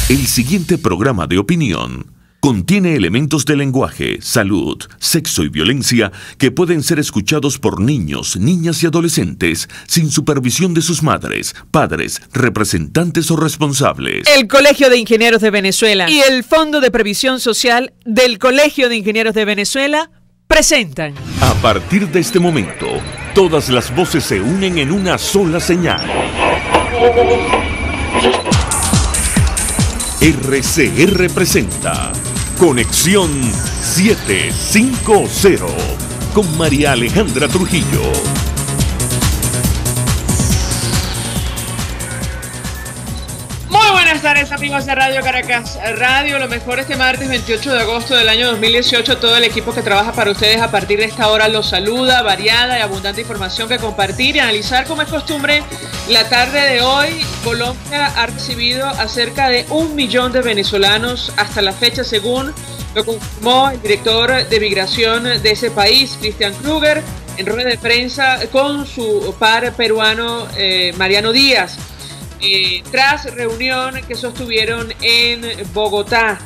El siguiente programa de opinión contiene elementos de lenguaje, salud, sexo y violencia que pueden ser escuchados por niños, niñas y adolescentes sin supervisión de sus madres, padres, representantes o responsables. El Colegio de Ingenieros de Venezuela y el Fondo de Previsión Social del Colegio de Ingenieros de Venezuela presentan. A partir de este momento, todas las voces se unen en una sola señal. RCR presenta Conexión 750 con María Alejandra Trujillo. Muy buenas tardes, amigos de Radio Caracas Radio. Lo mejor este martes 28 de agosto del año 2018. Todo el equipo que trabaja para ustedes a partir de esta hora los saluda. Variada y abundante información que compartir y analizar, como es costumbre. La tarde de hoy, Colombia ha recibido a cerca de 1 millón de venezolanos hasta la fecha, según lo confirmó el director de migración de ese país, Christian Kruger, en rueda de prensa con su par peruano, Mariano Díaz, tras reunión que sostuvieron en Bogotá.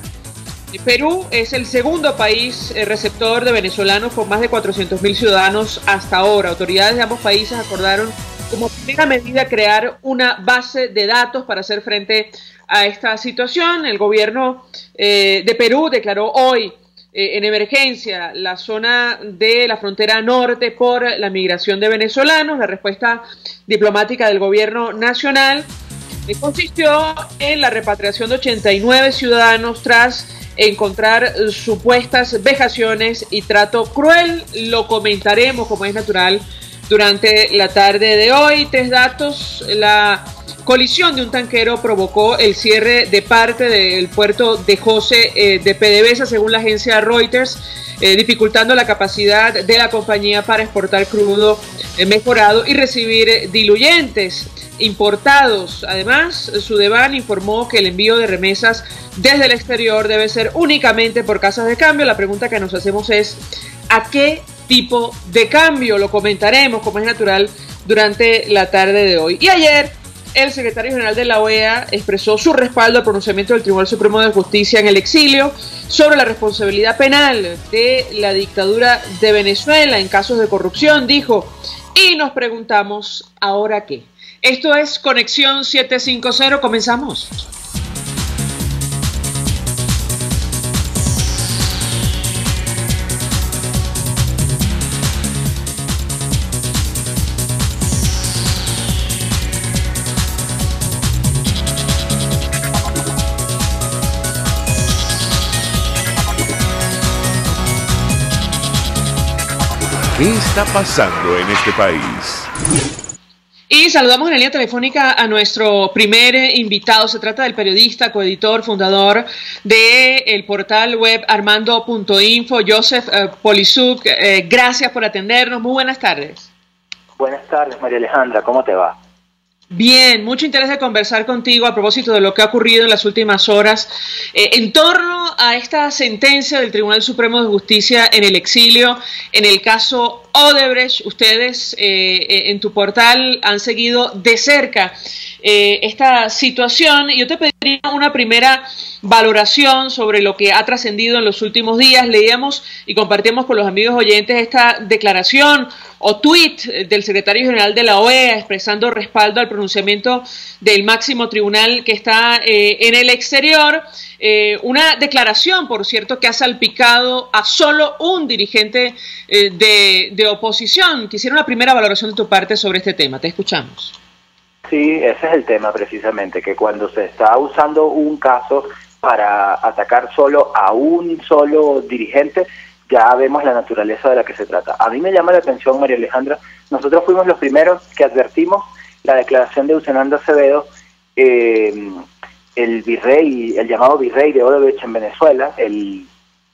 Perú es el segundo país receptor de venezolanos con más de 400.000 ciudadanos hasta ahora. Autoridades de ambos países acordaron como primera medida crear una base de datos para hacer frente a esta situación. El gobierno de Perú declaró hoy en emergencia la zona de la frontera norte por la migración de venezolanos. La respuesta diplomática del gobierno nacional consistió en la repatriación de 89 ciudadanos tras encontrar supuestas vejaciones y trato cruel. Lo comentaremos, como es natural, durante la tarde de hoy. 3 datos: la colisión de un tanquero provocó el cierre de parte del puerto de José de PDVSA, según la agencia Reuters, dificultando la capacidad de la compañía para exportar crudo mejorado y recibir diluyentes importados. Además, Sudeban informó que el envío de remesas desde el exterior debe ser únicamente por casas de cambio. La pregunta que nos hacemos es: ¿a qué tipo de cambio? Lo comentaremos, como es natural, durante la tarde de hoy. Y ayer, el secretario general de la OEA expresó su respaldo al pronunciamiento del Tribunal Supremo de Justicia en el exilio sobre la responsabilidad penal de la dictadura de Venezuela en casos de corrupción, dijo, y nos preguntamos, ¿ahora qué? Esto es Conexión 750, comenzamos. ¿Qué está pasando en este país? Y saludamos en la línea telefónica a nuestro primer invitado. Se trata del periodista, coeditor, fundador del portal web armando.info, Joseph Polisuk. Gracias por atendernos. Muy buenas tardes. Buenas tardes, María Alejandra. ¿Cómo te va? Bien, mucho interés de conversar contigo a propósito de lo que ha ocurrido en las últimas horas en torno a esta sentencia del Tribunal Supremo de Justicia en el exilio, en el caso Odebrecht. Ustedes en tu portal han seguido de cerca esta situación y yo te pediría una primera valoración sobre lo que ha trascendido en los últimos días. Leíamos y compartimos con los amigos oyentes esta declaración o tuit del secretario general de la OEA expresando respaldo al pronunciamiento del máximo tribunal que está en el exterior. Una declaración, por cierto, que ha salpicado a solo un dirigente de oposición. Quisiera una primera valoración de tu parte sobre este tema. Te escuchamos. Sí, ese es el tema precisamente, que cuando se está usando un caso para atacar solo a un solo dirigente, ya vemos la naturaleza de la que se trata. A mí me llama la atención, María Alejandra, nosotros fuimos los primeros que advertimos la declaración de Usenando Acevedo, el virrey, el llamado virrey de Odebrecht en Venezuela, el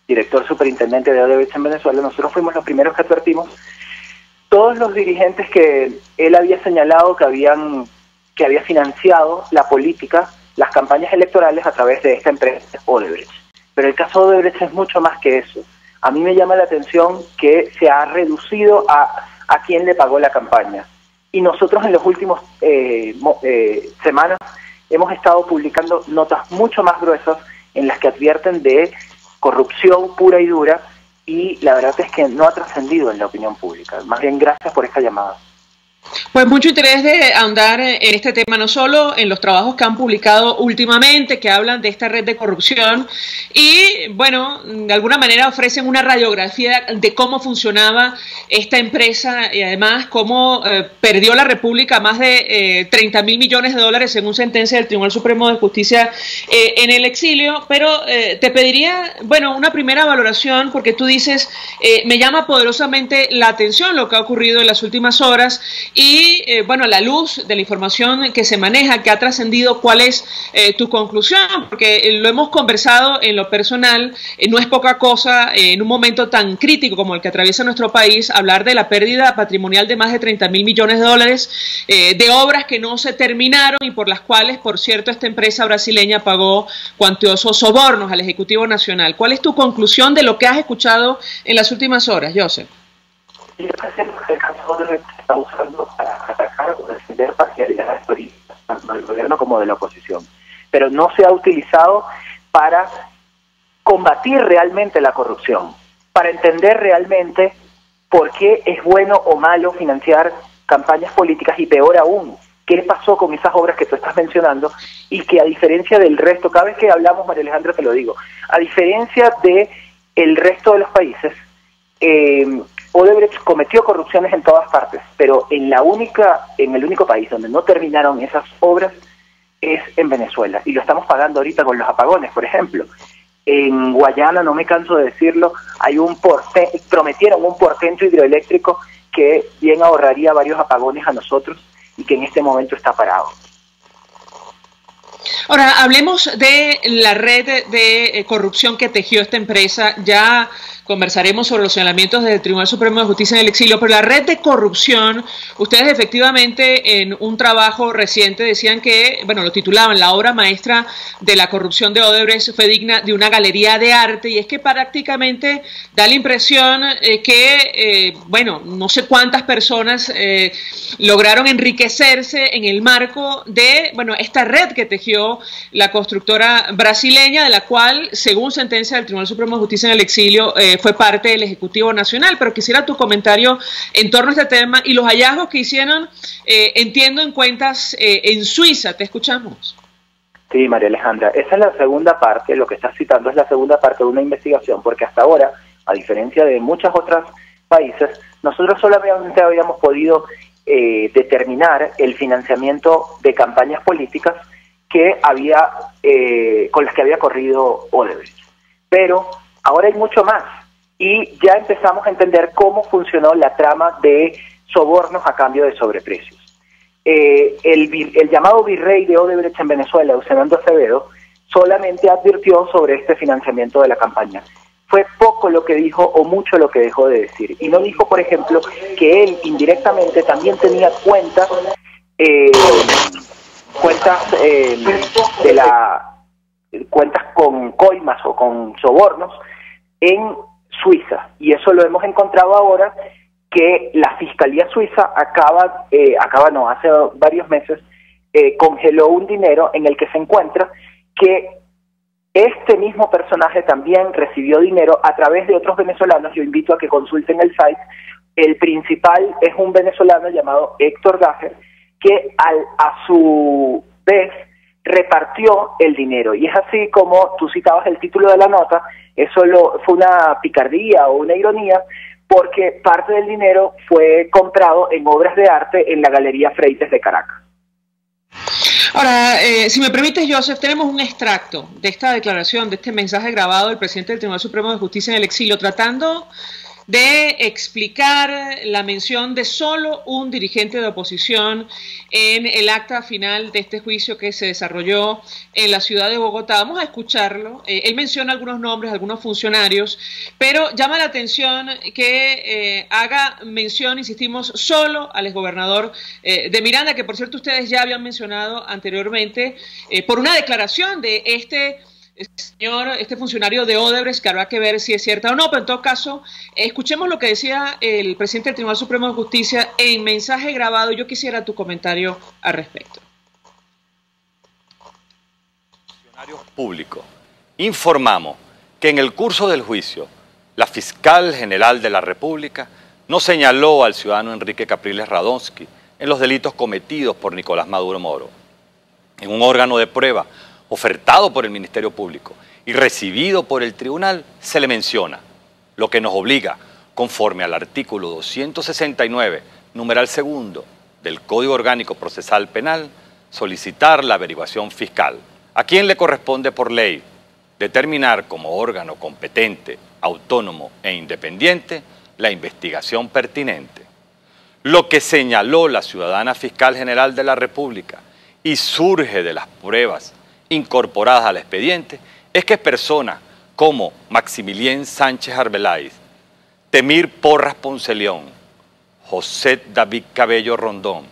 director superintendente de Odebrecht en Venezuela. Nosotros fuimos los primeros que advertimos todos los dirigentes que él había señalado que había financiado la política, las campañas electorales a través de esta empresa Odebrecht. Pero el caso Odebrecht es mucho más que eso. A mí me llama la atención que se ha reducido a quién le pagó la campaña. Y nosotros en los últimos semanas hemos estado publicando notas mucho más gruesas en las que advierten de corrupción pura y dura, y la verdad es que no ha trascendido en la opinión pública. Más bien, gracias por esta llamada. Pues mucho interés de ahondar en este tema, no solo en los trabajos que han publicado últimamente, que hablan de esta red de corrupción y, bueno, de alguna manera ofrecen una radiografía de cómo funcionaba esta empresa y además cómo perdió la República más de 30.000 millones de dólares según sentencia del Tribunal Supremo de Justicia en el exilio. Pero te pediría, bueno, una primera valoración, porque tú dices, me llama poderosamente la atención lo que ha ocurrido en las últimas horas. Y, bueno, a la luz de la información que se maneja, que ha trascendido, ¿cuál es tu conclusión? Porque lo hemos conversado en lo personal, no es poca cosa en un momento tan crítico como el que atraviesa nuestro país, hablar de la pérdida patrimonial de más de 30.000 millones de dólares, de obras que no se terminaron y por las cuales, por cierto, esta empresa brasileña pagó cuantiosos sobornos al Ejecutivo Nacional. ¿Cuál es tu conclusión de lo que has escuchado en las últimas horas, Joseph? Y el caso de está usando para atacar o defender parcialidades políticas, tanto del gobierno como de la oposición. Pero no se ha utilizado para combatir realmente la corrupción, para entender realmente por qué es bueno o malo financiar campañas políticas y, peor aún, qué pasó con esas obras que tú estás mencionando y que, a diferencia del resto, cada vez que hablamos, María Alejandra, te lo digo, a diferencia de el resto de los países, Odebrecht cometió corrupciones en todas partes, pero en el único país donde no terminaron esas obras es en Venezuela, y lo estamos pagando ahorita con los apagones, por ejemplo. En Guayana, no me canso de decirlo, prometieron un portento hidroeléctrico que bien ahorraría varios apagones a nosotros y que en este momento está parado. Ahora, hablemos de la red de corrupción que tejió esta empresa. Ya conversaremos sobre los señalamientos del Tribunal Supremo de Justicia en el exilio, pero la red de corrupción, ustedes efectivamente en un trabajo reciente decían que, bueno, lo titulaban, la obra maestra de la corrupción de Odebrecht fue digna de una galería de arte, y es que prácticamente da la impresión que, bueno, no sé cuántas personas lograron enriquecerse en el marco de, bueno, esta red que tejió la constructora brasileña, de la cual, según sentencia del Tribunal Supremo de Justicia en el exilio, fue parte del Ejecutivo Nacional. Pero quisiera tu comentario en torno a este tema y los hallazgos que hicieron, entiendo, en cuentas en Suiza. Te escuchamos. Sí, María Alejandra, esa es la segunda parte, lo que estás citando es la segunda parte de una investigación, porque hasta ahora, a diferencia de muchos otros países, nosotros solamente habíamos podido determinar el financiamiento de campañas políticas que había con las que había corrido Odebrecht. Pero ahora hay mucho más, y ya empezamos a entender cómo funcionó la trama de sobornos a cambio de sobreprecios. El llamado virrey de Odebrecht en Venezuela, Eusebio Acevedo, solamente advirtió sobre este financiamiento de la campaña. Fue poco lo que dijo o mucho lo que dejó de decir. Y no dijo, por ejemplo, que él indirectamente también tenía cuentas cuentas con coimas o con sobornos en Suiza, y eso lo hemos encontrado ahora, que la Fiscalía Suiza hace varios meses congeló un dinero en el que se encuentra que este mismo personaje también recibió dinero a través de otros venezolanos. Yo invito a que consulten el site. El principal es un venezolano llamado Héctor Gajer, que a su vez repartió el dinero, y es así como tú citabas el título de la nota. Eso fue una picardía o una ironía, porque parte del dinero fue comprado en obras de arte en la Galería Freites de Caracas. Ahora, si me permites, Joseph, tenemos un extracto de esta declaración, de este mensaje grabado del presidente del Tribunal Supremo de Justicia en el exilio, tratando de explicar la mención de solo un dirigente de oposición en el acta final de este juicio que se desarrolló en la ciudad de Bogotá. Vamos a escucharlo. Él menciona algunos nombres, algunos funcionarios, pero llama la atención que haga mención, insistimos, solo al exgobernador de Miranda, que por cierto ustedes ya habían mencionado anteriormente, por una declaración de este funcionario de Odebrecht, que habrá que ver si es cierta o no, pero en todo caso, escuchemos lo que decía el presidente del Tribunal Supremo de Justicia en mensaje grabado. Yo quisiera tu comentario al respecto. Público. Informamos que en el curso del juicio, la fiscal general de la República no señaló al ciudadano Enrique Capriles Radonsky en los delitos cometidos por Nicolás Maduro Moro. En un órgano de prueba ofertado por el Ministerio Público y recibido por el tribunal, se le menciona, lo que nos obliga, conforme al artículo 269, numeral segundo del Código Orgánico Procesal Penal, solicitar la averiguación fiscal, a quien le corresponde por ley determinar como órgano competente, autónomo e independiente la investigación pertinente. Lo que señaló la ciudadana fiscal general de la República y surge de las pruebas incorporadas al expediente es que personas como Maximilien Sánchez Arbeláez, Temir Porras Ponceleón, José David Cabello Rondón,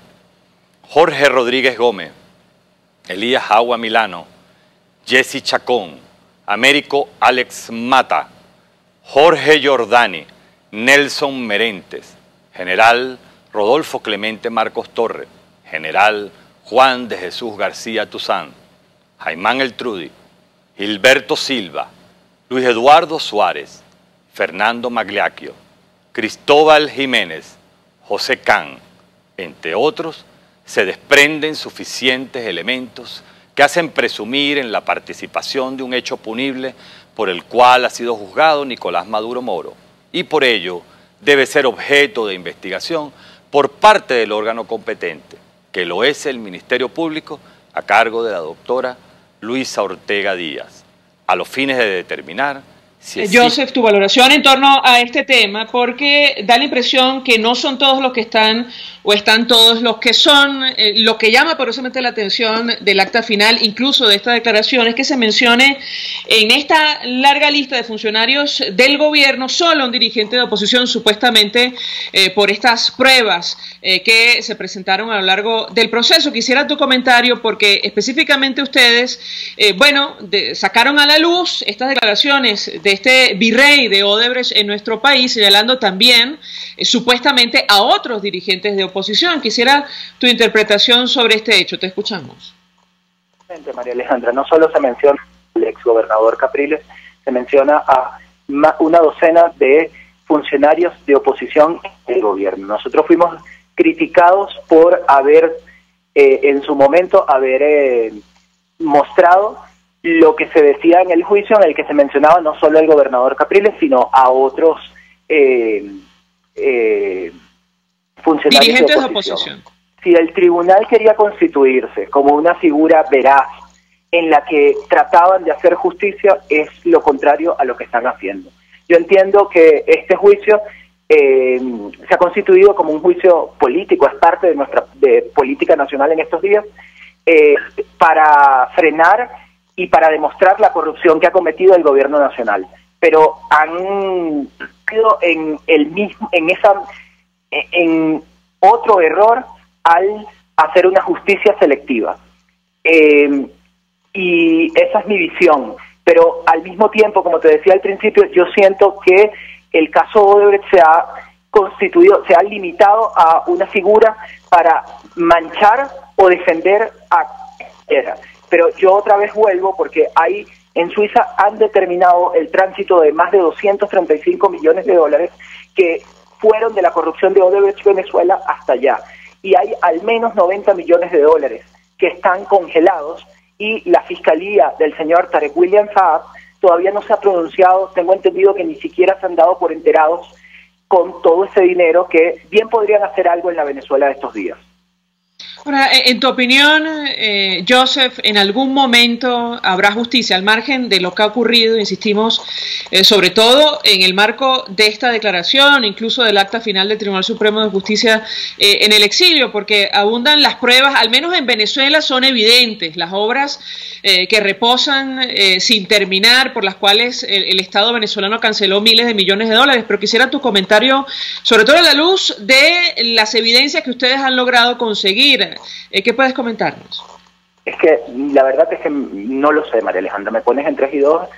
Jorge Rodríguez Gómez, Elías Agua Milano, Jesse Chacón, Américo Alex Mata, Jorge Giordani, Nelson Merentes, General Rodolfo Clemente Marcos Torres, General Juan de Jesús García Tuzán, Jaimán Eltrudi, Gilberto Silva, Luis Eduardo Suárez, Fernando Magliacchio, Cristóbal Jiménez, José Can, entre otros, se desprenden suficientes elementos que hacen presumir en la participación de un hecho punible por el cual ha sido juzgado Nicolás Maduro Moro y por ello debe ser objeto de investigación por parte del órgano competente, que lo es el Ministerio Público a cargo de la doctora Luisa Ortega Díaz, a los fines de determinar si existe... Joseph, tu valoración en torno a este tema, porque da la impresión que no son todos los que están o están todos los que son. Lo que llama poderosamente la atención del acta final, incluso de esta declaración, es que se mencione en esta larga lista de funcionarios del gobierno solo un dirigente de oposición, supuestamente por estas pruebas que se presentaron a lo largo del proceso. Quisiera tu comentario porque específicamente ustedes, sacaron a la luz estas declaraciones de este virrey de Odebrecht en nuestro país, señalando también supuestamente a otros dirigentes de oposición. Quisiera tu interpretación sobre este hecho. Te escuchamos. María Alejandra, no solo se menciona al exgobernador Capriles, se menciona a una docena de funcionarios de oposición del gobierno. Nosotros fuimos criticados por haber, en su momento, mostrado lo que se decía en el juicio en el que se mencionaba no solo al gobernador Capriles, sino a otros funcionarios dirigentes de oposición. Si el tribunal quería constituirse como una figura veraz en la que trataban de hacer justicia, es lo contrario a lo que están haciendo. Yo entiendo que este juicio se ha constituido como un juicio político, es parte de nuestra política nacional en estos días, para frenar y para demostrar la corrupción que ha cometido el gobierno nacional. Pero han sido en otro error al hacer una justicia selectiva. Y esa es mi visión. Pero al mismo tiempo, como te decía al principio, yo siento que el caso Odebrecht se ha limitado a una figura para manchar o defender a cualquiera. Pero yo otra vez vuelvo porque en Suiza han determinado el tránsito de más de 235 millones de dólares que fueron de la corrupción de Odebrecht Venezuela hasta allá. Y hay al menos 90 millones de dólares que están congelados y la fiscalía del señor Tarek William Saab todavía no se ha pronunciado. Tengo entendido que ni siquiera se han dado por enterados con todo ese dinero que bien podrían hacer algo en la Venezuela de estos días. Ahora, en tu opinión, Joseph, ¿en algún momento habrá justicia al margen de lo que ha ocurrido, insistimos, sobre todo en el marco de esta declaración, incluso del acta final del Tribunal Supremo de Justicia en el exilio? Porque abundan las pruebas, al menos en Venezuela son evidentes, las obras que reposan sin terminar, por las cuales el Estado venezolano canceló miles de millones de dólares. Pero quisiera tu comentario, sobre todo a la luz de las evidencias que ustedes han logrado conseguir. ¿Qué puedes comentarnos? Es que la verdad es que no lo sé, María Alejandra, me pones en 3 y 2.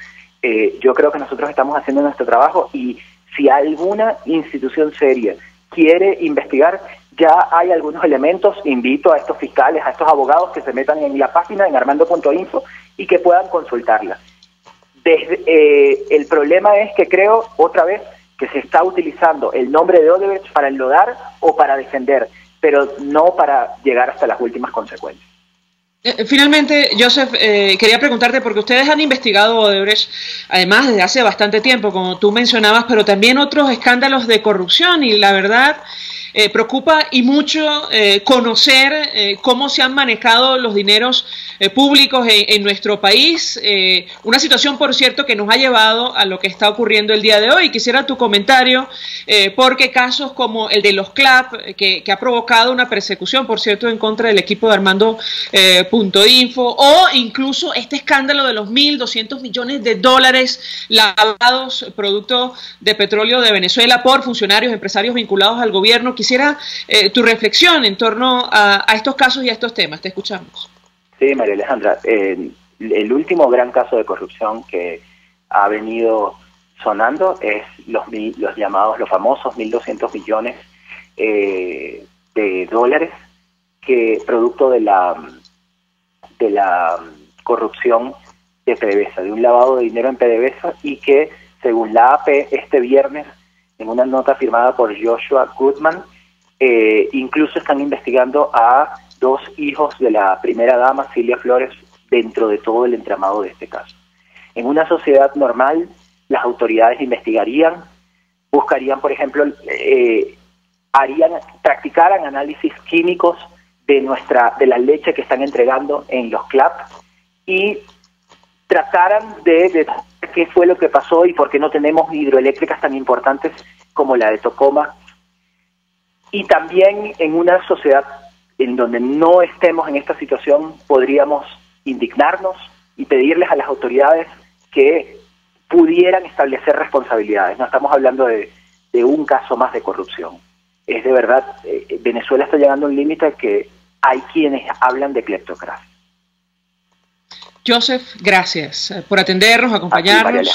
Yo creo que nosotros estamos haciendo nuestro trabajo y si alguna institución seria quiere investigar, ya hay algunos elementos. Invito a estos fiscales, a estos abogados que se metan en la página en armando.info y que puedan consultarla. El problema es que creo, otra vez, que se está utilizando el nombre de Odebrecht para enlodar o para defender, pero no para llegar hasta las últimas consecuencias. Finalmente, Joseph, quería preguntarte, porque ustedes han investigado Odebrecht, además desde hace bastante tiempo, como tú mencionabas, pero también otros escándalos de corrupción, y la verdad preocupa y mucho conocer cómo se han manejado los dineros públicos en nuestro país, una situación, por cierto, que nos ha llevado a lo que está ocurriendo el día de hoy. Quisiera tu comentario, porque casos como el de los CLAP, que ha provocado una persecución, por cierto, en contra del equipo de Armando.info, o incluso este escándalo de los 1.200 millones de dólares lavados producto de petróleo de Venezuela por funcionarios, empresarios vinculados al gobierno. Quisiera tu reflexión en torno a estos casos y a estos temas. Te escuchamos. Sí, María Alejandra, el último gran caso de corrupción que ha venido sonando es los famosos 1.200 millones de dólares que producto de la corrupción de PDVSA, de un lavado de dinero en PDVSA, y que según la AP este viernes, en una nota firmada por Joshua Goodman, incluso están investigando a 2 hijos de la primera dama, Cilia Flores, dentro de todo el entramado de este caso. En una sociedad normal, las autoridades investigarían, buscarían, por ejemplo, practicaran análisis químicos de la leche que están entregando en los CLAP y trataran de qué fue lo que pasó y por qué no tenemos hidroeléctricas tan importantes como la de Tocoma. Y también en una sociedad en donde no estemos en esta situación, podríamos indignarnos y pedirles a las autoridades que pudieran establecer responsabilidades. No estamos hablando de un caso más de corrupción. Es de verdad, Venezuela está llegando a un límite que hay quienes hablan de cleptocracia. Joseph, gracias por atendernos, acompañarnos.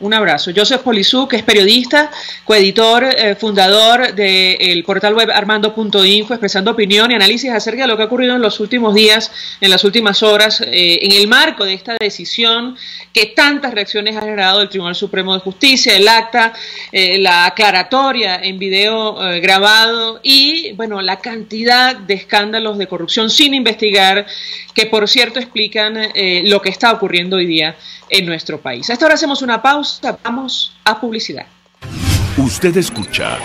Un abrazo. Joseph Polizú, que es periodista, coeditor, fundador del portal web Armando.info, expresando opinión y análisis acerca de lo que ha ocurrido en los últimos días, en las últimas horas, en el marco de esta decisión que tantas reacciones ha generado el Tribunal Supremo de Justicia, el acta, la aclaratoria en video grabado y, bueno, la cantidad de escándalos de corrupción sin investigar que, por cierto, explican lo que está ocurriendo hoy día en nuestro país. A esta hora hacemos una pausa, vamos a publicidad. Usted escucha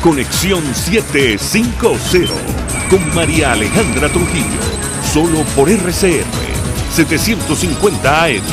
Conexión 750 con María Alejandra Trujillo, solo por RCR 750 AM.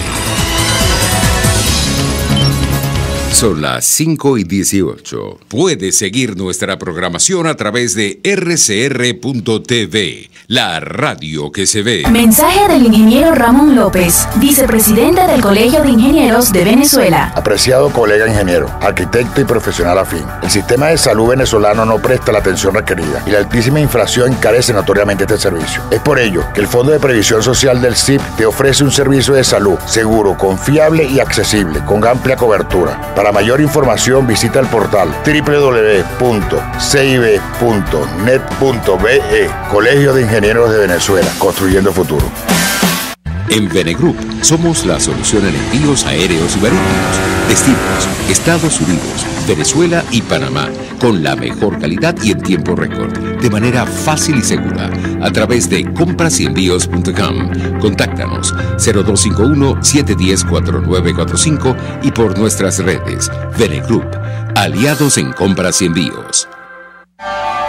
Son las 5:18. Puede seguir nuestra programación a través de rcr.tv, la radio que se ve. Mensaje del ingeniero Ramón López, vicepresidente del Colegio de Ingenieros de Venezuela. Apreciado colega ingeniero, arquitecto y profesional afín, el sistema de salud venezolano no presta la atención requerida y la altísima inflación encarece notoriamente este servicio. Es por ello que el Fondo de Previsión Social del CIP te ofrece un servicio de salud seguro, confiable y accesible, con amplia cobertura. Para mayor información visita el portal www.cib.net.be. Colegio de Ingenieros de Venezuela, construyendo futuro. En Venegroup somos la solución en envíos aéreos y marítimos, destinos, Estados Unidos, Venezuela y Panamá, con la mejor calidad y en tiempo récord, de manera fácil y segura, a través de comprasenvíos.com. Contáctanos 0251-710-4945 y por nuestras redes. Venegroup, aliados en compras y envíos.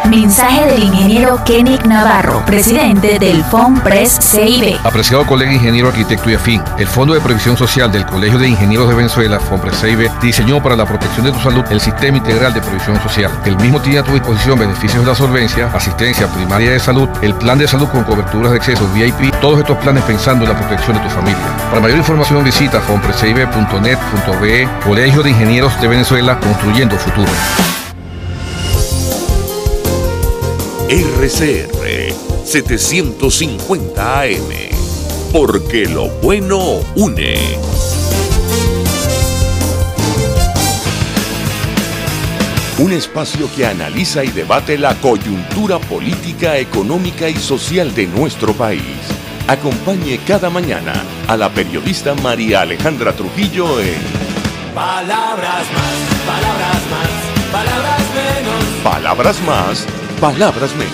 Mensaje del ingeniero Kenick Navarro, presidente del FONPRES CIB. Apreciado colega ingeniero, arquitecto y afín, el Fondo de Previsión Social del Colegio de Ingenieros de Venezuela, FONPRES CIB, diseñó para la protección de tu salud el Sistema Integral de Previsión Social. El mismo tiene a tu disposición beneficios de la solvencia, asistencia primaria de salud, el plan de salud con coberturas de acceso VIP, todos estos planes pensando en la protección de tu familia. Para mayor información visita fonprescib.net.be, Colegio de Ingenieros de Venezuela, construyendo futuro. RCR 750 AM, porque lo bueno une. Un espacio que analiza y debate la coyuntura política, económica y social de nuestro país. Acompañe cada mañana a la periodista María Alejandra Trujillo en Palabras más, palabras más, palabras menos. Palabras más, palabras menos.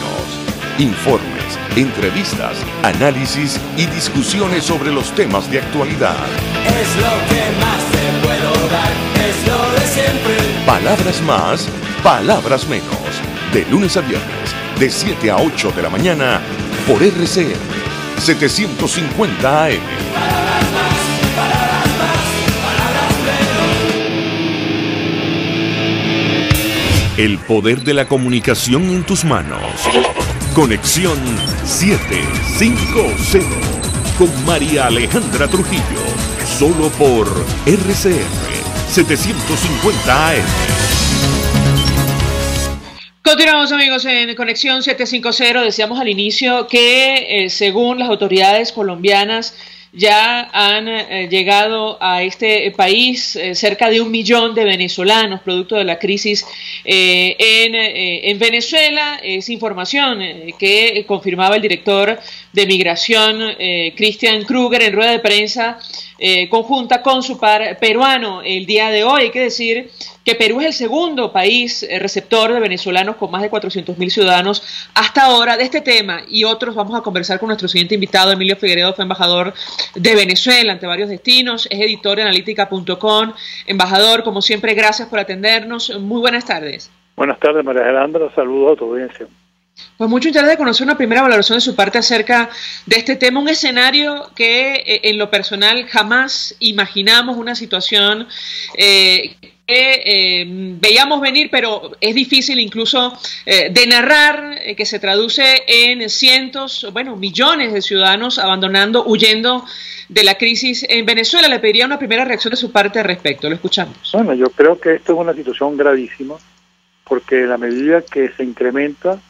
Informes, entrevistas, análisis y discusiones sobre los temas de actualidad. Es lo que más te puedo dar, es lo de siempre. Palabras más, palabras menos. De lunes a viernes, de 7 a 8 de la mañana, por RCN 750 AM. Palabras más, palabras más, palabras menos. El poder de la comunicación en tus manos. Conexión 750 con María Alejandra Trujillo. Solo por RCN 750 AM. Continuamos, amigos, en Conexión 750. Decíamos al inicio que según las autoridades colombianas ya han llegado a este país cerca de 1 millón de venezolanos producto de la crisis en Venezuela. Es información que confirmaba el director de Migración, Christian Kruger, en rueda de prensa conjunta con su par peruano el día de hoy. Hay que decir que Perú es el segundo país receptor de venezolanos con más de 400.000 ciudadanos hasta ahora. De este tema y otros vamos a conversar con nuestro siguiente invitado. Emilio Figueredo fue embajador de Venezuela ante varios destinos, es editor de analítica.com. Embajador, como siempre, gracias por atendernos. Muy buenas tardes. Buenas tardes, María Alejandra. Saludos a tu audiencia. Pues mucho interés de conocer una primera valoración de su parte acerca de este tema, un escenario que en lo personal jamás imaginamos, una situación que veíamos venir, pero es difícil incluso de narrar, que se traduce en cientos, bueno, millones de ciudadanos abandonando, huyendo de la crisis en Venezuela. Le pediría una primera reacción de su parte al respecto. Lo escuchamos. Bueno, yo creo que esto es una situación gravísima, porque a la medida que se incrementa,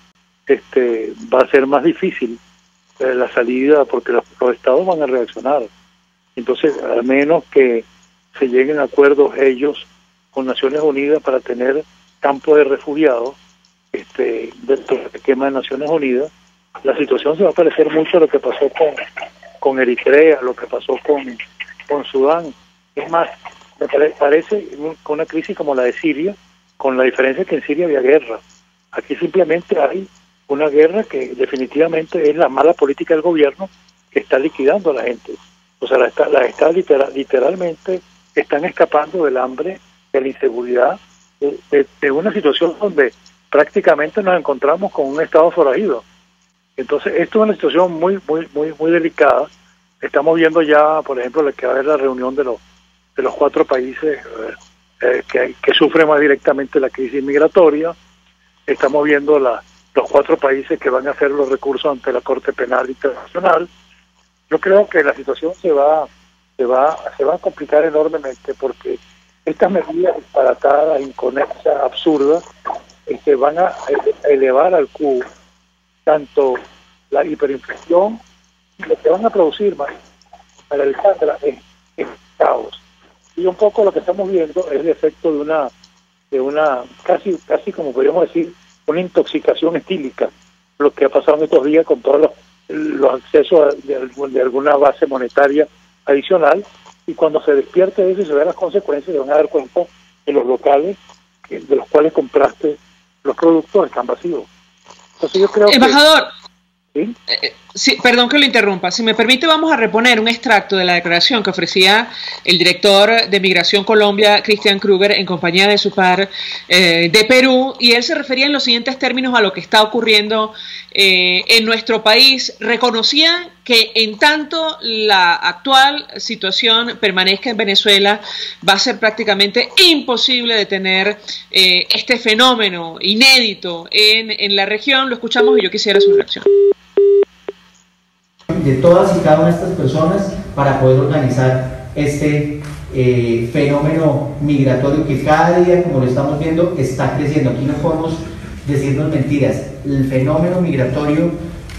va a ser más difícil la salida, porque los estados van a reaccionar. Entonces, a menos que se lleguen a acuerdos ellos con Naciones Unidas para tener campos de refugiados dentro del esquema de Naciones Unidas, la situación se va a parecer mucho a lo que pasó con Eritrea, lo que pasó con Sudán. Es más, me parece una crisis como la de Siria, con la diferencia que en Siria había guerra. Aquí simplemente hay una guerra que definitivamente es la mala política del gobierno que está liquidando a la gente. O sea, literalmente están escapando del hambre, de la inseguridad, de una situación donde prácticamente nos encontramos con un estado forajido. Entonces, esto es una situación muy delicada. Estamos viendo ya, por ejemplo, que va a haber la reunión de los 4 países que sufren más directamente la crisis migratoria. Estamos viendo los 4 países que van a hacer los recursos ante la Corte Penal Internacional. Yo creo que la situación se va a complicar enormemente, porque estas medidas disparatadas, inconexas, absurdas, van a elevar al cubo tanto la hiperinflación y lo que van a producir, María Alejandra, es caos. Y un poco lo que estamos viendo es el efecto de una casi como podríamos decir, una intoxicación etílica, lo que ha pasado en estos días con todos los accesos de alguna base monetaria adicional, y cuando se despierte de eso y se vean las consecuencias, se van a dar cuenta que los locales de los cuales compraste los productos están vacíos. Entonces yo creo Embajador, ¿sí? Sí, perdón que lo interrumpa. Si me permite, vamos a reponer un extracto de la declaración que ofrecía el director de Migración Colombia, Christian Kruger, en compañía de su par de Perú, y él se refería en los siguientes términos a lo que está ocurriendo en nuestro país. Reconocía que en tanto la actual situación permanezca en Venezuela, va a ser prácticamente imposible detener este fenómeno inédito en la región. Lo escuchamos y yo quisiera su reacción. De todas y cada una de estas personas para poder organizar este fenómeno migratorio que cada día, como lo estamos viendo, está creciendo. Aquí no podemos decirnos mentiras. El fenómeno migratorio,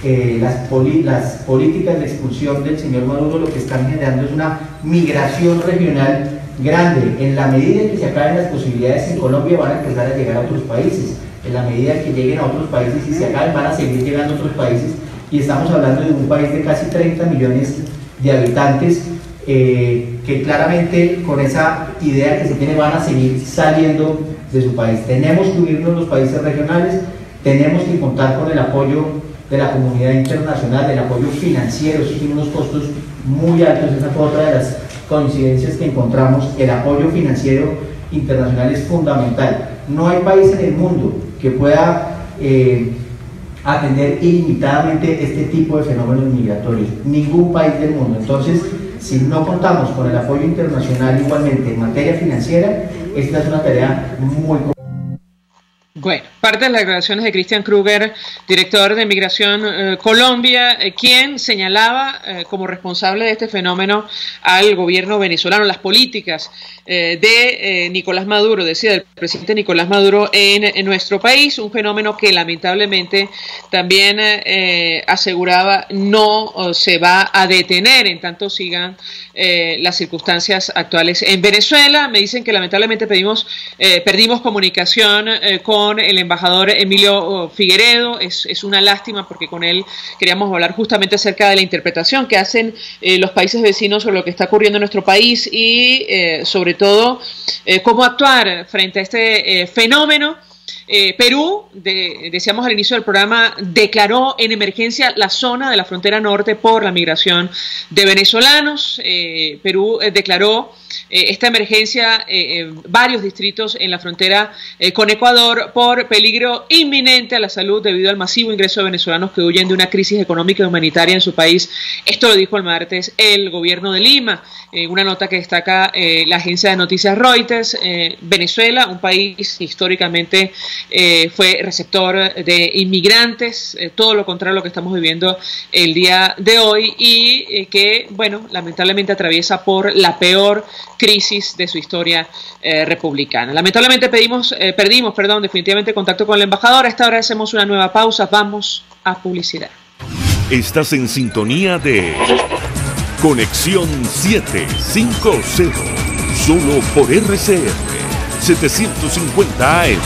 las políticas de expulsión del señor Maduro, lo que están generando es una migración regional grande. En la medida en que se acaben las posibilidades en Colombia, van a empezar a llegar a otros países. En la medida que lleguen a otros países y se acaben, van a seguir llegando a otros países. y estamos hablando de un país de casi 30 millones de habitantes, que claramente con esa idea que se tiene van a seguir saliendo de su país. Tenemos que unirnos los países regionales, tenemos que contar con el apoyo de la comunidad internacional, el apoyo financiero. Eso tiene unos costos muy altos, esa fue otra de las coincidencias que encontramos. El apoyo financiero internacional es fundamental. No hay país en el mundo que pueda atender ilimitadamente este tipo de fenómenos migratorios, ningún país del mundo. Entonces, si no contamos con el apoyo internacional igualmente en materia financiera, esta es una tarea muy complicada. Bueno, parte de las declaraciones de Christian Kruger, director de Migración Colombia, quien señalaba como responsable de este fenómeno al gobierno venezolano, las políticas de Nicolás Maduro, decía, del presidente Nicolás Maduro en nuestro país, un fenómeno que lamentablemente también aseguraba no se va a detener en tanto sigan las circunstancias actuales en Venezuela. Me dicen que lamentablemente perdimos comunicación con el embajador Emilio Figueredo. Es una lástima porque con él queríamos hablar justamente acerca de la interpretación que hacen los países vecinos sobre lo que está ocurriendo en nuestro país y sobre todo cómo actuar frente a este fenómeno. Perú, decíamos al inicio del programa, declaró en emergencia la zona de la frontera norte por la migración de venezolanos. Perú declaró esta emergencia varios distritos en la frontera con Ecuador por peligro inminente a la salud debido al masivo ingreso de venezolanos que huyen de una crisis económica y humanitaria en su país. Esto lo dijo el martes el gobierno de Lima. Una nota que destaca la agencia de noticias Reuters. Venezuela, un país históricamente fue receptor de inmigrantes, todo lo contrario a lo que estamos viviendo el día de hoy y que, bueno, lamentablemente atraviesa por la peor crisis de su historia republicana. Lamentablemente perdimos definitivamente contacto con la embajadora. A esta hora hacemos una nueva pausa. Vamos a publicidad. Estás en sintonía de Conexión 750, solo por RCR 750 AM.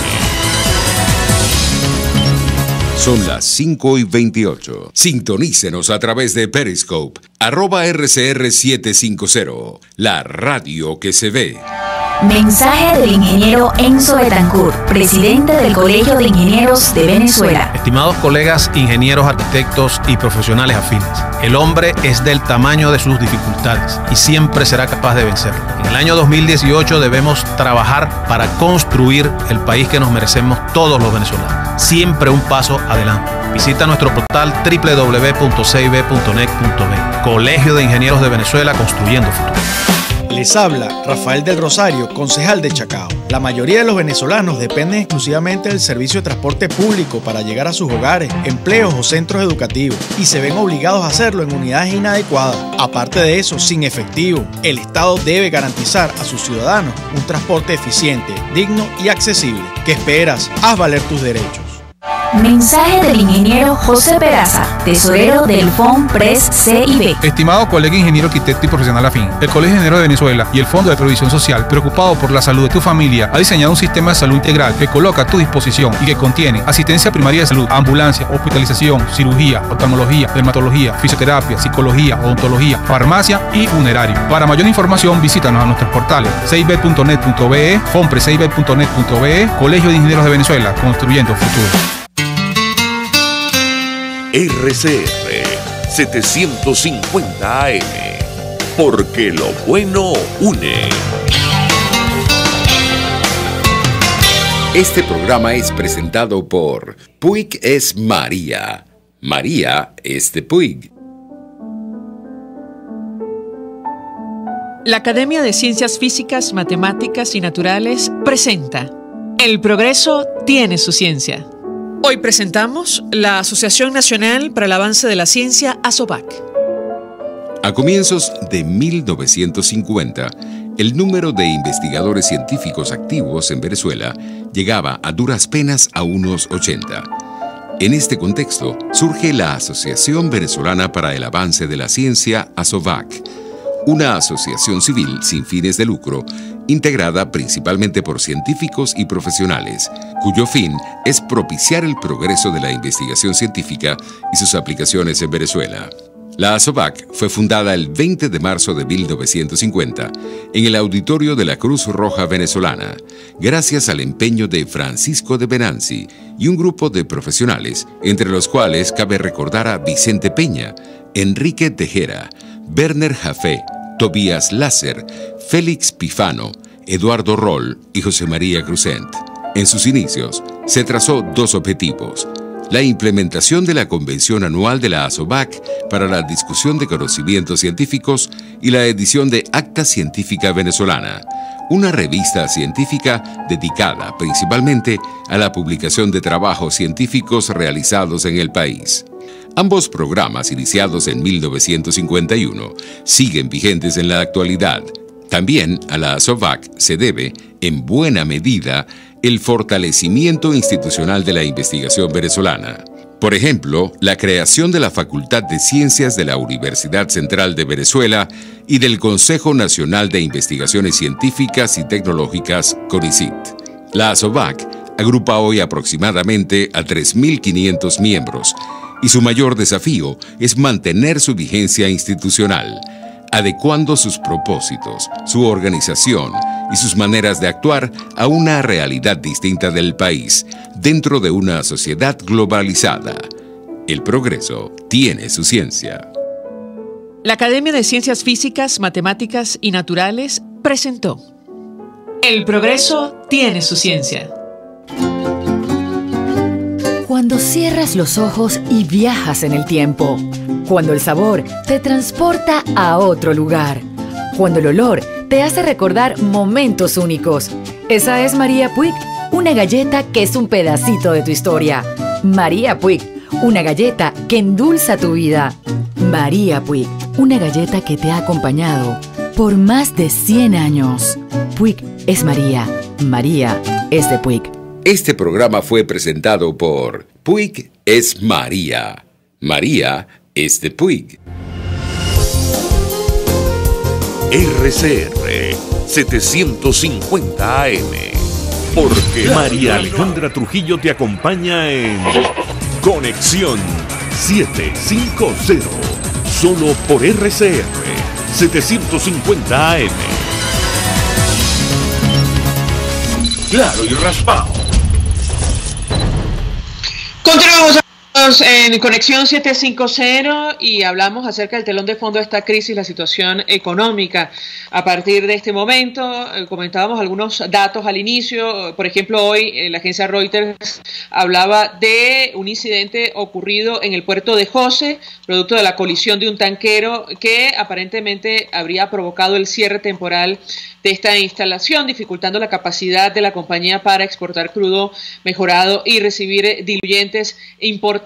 Son las 5:28. Sintonícenos a través de Periscope, @RCR750, la radio que se ve. Mensaje del ingeniero Enzo Betancourt, presidente del Colegio de Ingenieros de Venezuela. Estimados colegas, ingenieros, arquitectos y profesionales afines, el hombre es del tamaño de sus dificultades y siempre será capaz de vencerlo. En el año 2018 debemos trabajar para construir el país que nos merecemos todos los venezolanos. Siempre un paso adelante. Visita nuestro portal www.cib.net.be. Colegio de Ingenieros de Venezuela, construyendo futuro. Les habla Rafael del Rosario, concejal de Chacao. La mayoría de los venezolanos dependen exclusivamente del servicio de transporte público para llegar a sus hogares, empleos o centros educativos y se ven obligados a hacerlo en unidades inadecuadas. Aparte de eso, sin efectivo, el Estado debe garantizar a sus ciudadanos un transporte eficiente, digno y accesible. ¿Qué esperas? Haz valer tus derechos. Mensaje del ingeniero José Peraza, tesorero del FOMPRES CIB. Estimado colega ingeniero, arquitecto y profesional afín, el Colegio de Ingenieros de Venezuela y el Fondo de Previsión Social, preocupado por la salud de tu familia, ha diseñado un sistema de salud integral que coloca a tu disposición y que contiene asistencia primaria de salud, ambulancia, hospitalización, cirugía, oftalmología, dermatología, fisioterapia, psicología, odontología, farmacia y funerario. Para mayor información, visítanos a nuestros portales cib.net.be, fomprescib.net.be, Colegio de Ingenieros de Venezuela, construyendo futuro. RCR 750 AM, porque lo bueno une. Este programa es presentado por Puig es María. María es de Puig. La Academia de Ciencias Físicas, Matemáticas y Naturales presenta El progreso tiene su ciencia. Hoy presentamos la Asociación Nacional para el Avance de la Ciencia, ASOVAC. A comienzos de 1950, el número de investigadores científicos activos en Venezuela llegaba a duras penas a unos 80. En este contexto, surge la Asociación Venezolana para el Avance de la Ciencia, ASOVAC, una asociación civil sin fines de lucro, integrada principalmente por científicos y profesionales, cuyo fin es propiciar el progreso de la investigación científica y sus aplicaciones en Venezuela. La ASOVAC fue fundada el 20 de marzo de 1950 en el auditorio de la Cruz Roja Venezolana, gracias al empeño de Francisco de Venanzi y un grupo de profesionales, entre los cuales cabe recordar a Vicente Peña, Enrique Tejera, Werner Jafé, Tobías Láser, Félix Pifano, Eduardo Roll y José María Cruzent. En sus inicios, se trazó dos objetivos: la implementación de la Convención Anual de la ASOVAC para la discusión de conocimientos científicos y la edición de Acta Científica Venezolana, una revista científica dedicada principalmente a la publicación de trabajos científicos realizados en el país. Ambos programas, iniciados en 1951, siguen vigentes en la actualidad. También a la ASOVAC se debe, en buena medida, el fortalecimiento institucional de la investigación venezolana. Por ejemplo, la creación de la Facultad de Ciencias de la Universidad Central de Venezuela y del Consejo Nacional de Investigaciones Científicas y Tecnológicas, CONICIT. La ASOVAC agrupa hoy aproximadamente a 3.500 miembros y su mayor desafío es mantener su vigencia institucional, adecuando sus propósitos, su organización y sus maneras de actuar a una realidad distinta del país, dentro de una sociedad globalizada. El progreso tiene su ciencia. La Academia de Ciencias Físicas, Matemáticas y Naturales presentó El progreso tiene su ciencia. Cuando cierras los ojos y viajas en el tiempo. Cuando el sabor te transporta a otro lugar. Cuando el olor te hace recordar momentos únicos. Esa es María Puig, una galleta que es un pedacito de tu historia. María Puig, una galleta que endulza tu vida. María Puig, una galleta que te ha acompañado por más de 100 años. Puig es María. María es de Puig. Este programa fue presentado por Puig es María. María es de Puig. RCR 750 AM. Porque María Alejandra Trujillo te acompaña en Conexión 750. Solo por RCR 750 AM. Claro y raspado. Continuamos en Conexión 750 y hablamos acerca del telón de fondo de esta crisis, la situación económica. A partir de este momento, comentábamos algunos datos al inicio. Por ejemplo, hoy la agencia Reuters hablaba de un incidente ocurrido en el puerto de Jose, producto de la colisión de un tanquero que aparentemente habría provocado el cierre temporal de esta instalación, dificultando la capacidad de la compañía para exportar crudo mejorado y recibir diluyentes importados.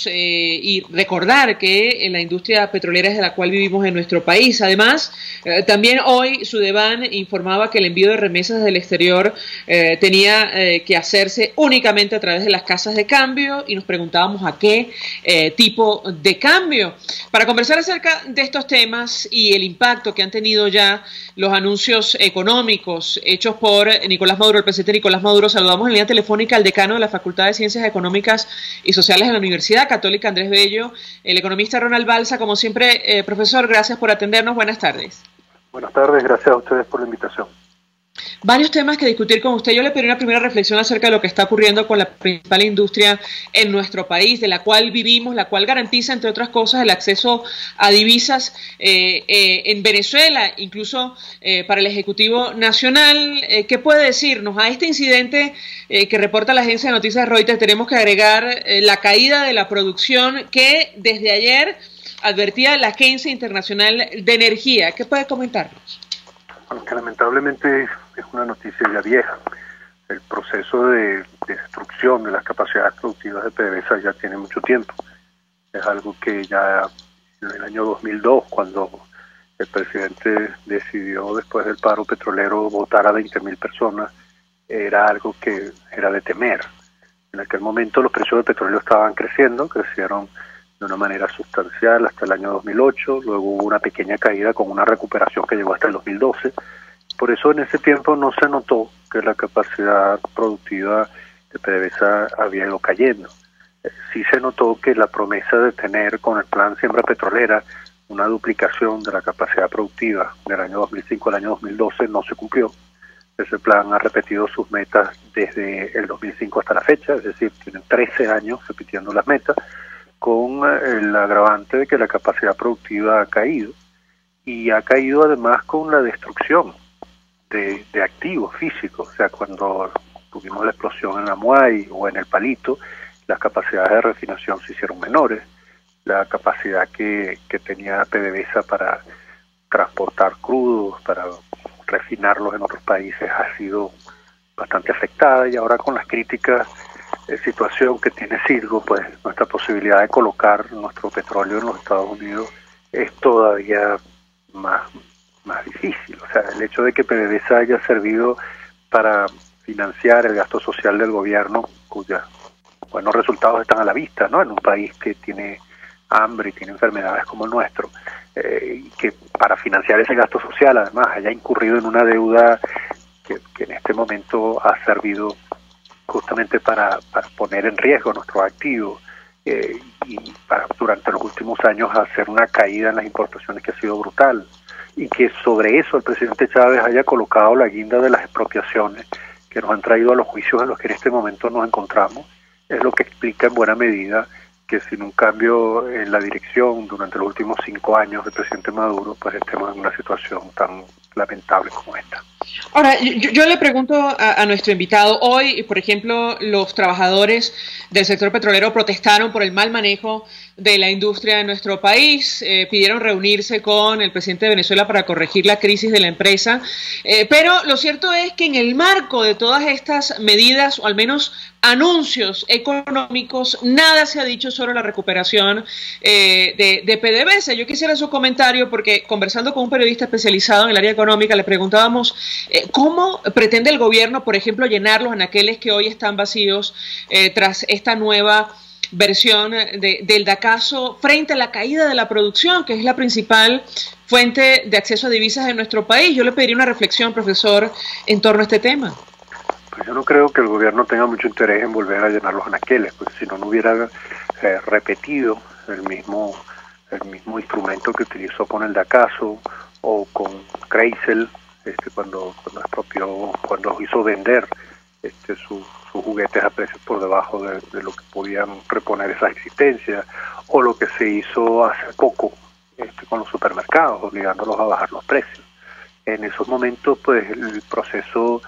Y recordar que la industria petrolera es de la cual vivimos en nuestro país. Además, también hoy Sudeban informaba que el envío de remesas del exterior tenía que hacerse únicamente a través de las casas de cambio, y nos preguntábamos a qué tipo de cambio. Para conversar acerca de estos temas y el impacto que han tenido ya los anuncios económicos hechos por Nicolás Maduro, el presidente Nicolás Maduro, saludamos en línea telefónica al decano de la Facultad de Ciencias Económicas y Sociales de la Universidad Católica Andrés Bello, el economista Ronald Balsa. Como siempre, profesor, gracias por atendernos. Buenas tardes. Buenas tardes, gracias a ustedes por la invitación. Varios temas que discutir con usted. Yo le pedí una primera reflexión acerca de lo que está ocurriendo con la principal industria en nuestro país, de la cual vivimos, la cual garantiza, entre otras cosas, el acceso a divisas en Venezuela, incluso para el Ejecutivo Nacional. ¿Qué puede decirnos? A este incidente que reporta la agencia de noticias Reuters tenemos que agregar la caída de la producción que desde ayer advertía la Agencia Internacional de Energía. ¿Qué puede comentarnos? Bueno, que lamentablemente es una noticia ya vieja. El proceso de destrucción de las capacidades productivas de PDVSA ya tiene mucho tiempo. Es algo que ya en el año 2002, cuando el presidente decidió, después del paro petrolero, votar a 20.000 personas, era algo que era de temer. En aquel momento los precios del petróleo estaban creciendo, crecieron de una manera sustancial hasta el año 2008, luego hubo una pequeña caída con una recuperación que llegó hasta el 2012. Por eso en ese tiempo no se notó que la capacidad productiva de PDVSA había ido cayendo. Sí se notó que la promesa de tener con el plan Siembra Petrolera una duplicación de la capacidad productiva del año 2005 al año 2012 no se cumplió. Ese plan ha repetido sus metas desde el 2005 hasta la fecha, es decir, tienen 13 años repitiendo las metas, con el agravante de que la capacidad productiva ha caído, y ha caído además con la destrucción de activos físicos. O sea, cuando tuvimos la explosión en la Muay o en el Palito, las capacidades de refinación se hicieron menores, la capacidad que tenía PDVSA para transportar crudos, para refinarlos en otros países ha sido bastante afectada, y ahora con las críticas situación que tiene Citgo, pues nuestra posibilidad de colocar nuestro petróleo en los Estados Unidos es todavía más difícil. O sea, el hecho de que PDVSA haya servido para financiar el gasto social del gobierno, cuyos buenos resultados están a la vista, ¿no? En un país que tiene hambre y tiene enfermedades como el nuestro, y que para financiar ese gasto social además haya incurrido en una deuda que en este momento ha servido justamente para poner en riesgo nuestros activos, y para durante los últimos años hacer una caída en las importaciones que ha sido brutal, y que sobre eso el presidente Chávez haya colocado la guinda de las expropiaciones que nos han traído a los juicios en los que en este momento nos encontramos, es lo que explica en buena medida que sin un cambio en la dirección durante los últimos 5 años del presidente Maduro, pues estemos en una situación tan lamentable como esta. Ahora, yo le pregunto a nuestro invitado, hoy, por ejemplo, los trabajadores del sector petrolero protestaron por el mal manejo de la industria de nuestro país, pidieron reunirse con el presidente de Venezuela para corregir la crisis de la empresa, pero lo cierto es que en el marco de todas estas medidas, o al menos anuncios económicos, nada se ha dicho sobre la recuperación de PDVSA. Yo quisiera su comentario, porque conversando con un periodista especializado en el área económica le preguntábamos cómo pretende el gobierno, por ejemplo, llenar los anaqueles que hoy están vacíos tras esta nueva versión del DACASO frente a la caída de la producción, que es la principal fuente de acceso a divisas de nuestro país. Yo le pediría una reflexión, profesor, en torno a este tema. Pues yo no creo que el gobierno tenga mucho interés en volver a llenar los anaqueles, porque si no hubiera repetido el mismo instrumento que utilizó con el DACASO o con Kreisel, cuando hizo vender sus juguetes a precios por debajo de lo que podían reponer esas existencias, o lo que se hizo hace poco con los supermercados, obligándolos a bajar los precios. En esos momentos, pues el proceso